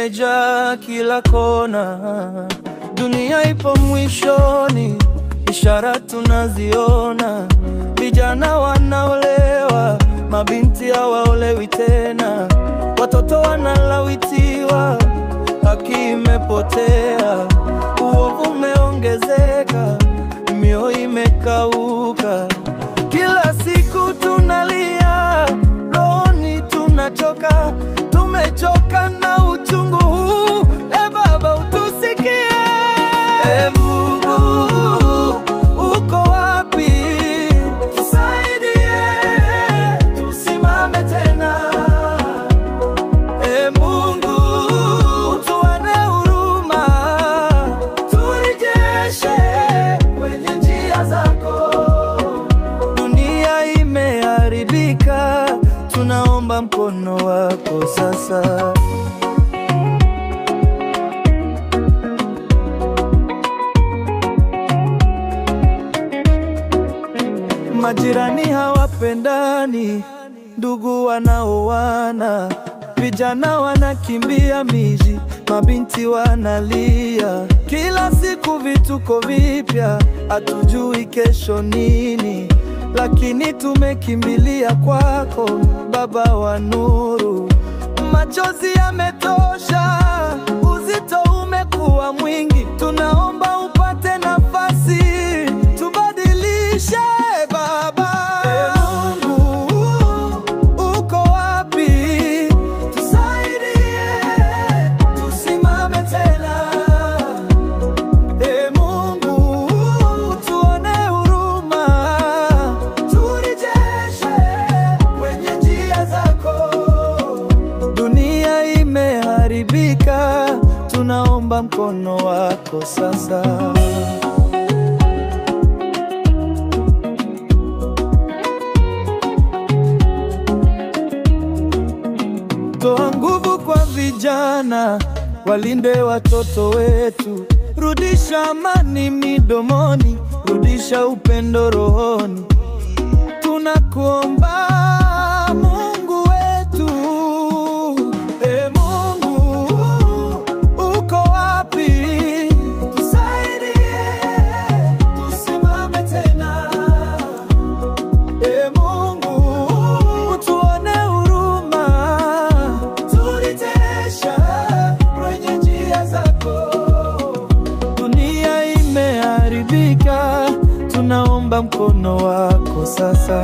imejaa kila kona. Dunia ipo mwishoni, ishara tunaziona. Vijana wanaolewa, mabinti hawaolewi tena. Watoto wanalawitiwa, haki imepotea. Uovu umeongezeka, mioyo imekauka. Kila siku tunalia, rohoni tunachoka. Tumechoka na uchungu huu, Baba utusikie. Mungu, uko wapi? Tusaidie, tusimame tena. Mungu, tuone huruma, turejeshe kwenye njia zako. Dunia imeharibika, tunaomba mkono wako sasa. Majirani hawapendani, ndugu wanaoana. Vijana wanakimbia miji, mabinti wanalia. Kila siku vituko vipya, hatujui kesho nini. Lakini tumekimbilia kwako, Baba wa nuru. Machozi yametosha, uzito umekuwa mwingi. Tunaomba upate nafasi, tubadilishe Baba. Mungu, uko wapi? Tusaidie, tusimame tena. Mungu, tuone huruma, turejeshe kwenye njia zako. Dunia imeharibika, tunaomba mkono wako sasa. Toa nguvu kwa vijana, walinde watoto wetu. Rudisha amani midomoni, rudisha upendo rohoni. Tunakuomba Mungu wetu. Mungu, uko wapi? Tusaidie, tusimame tena. Mungu, tuone huruma, turejeshe kwenye njia zako. Dunia imeharibika, tunaomba mkono wako sasa.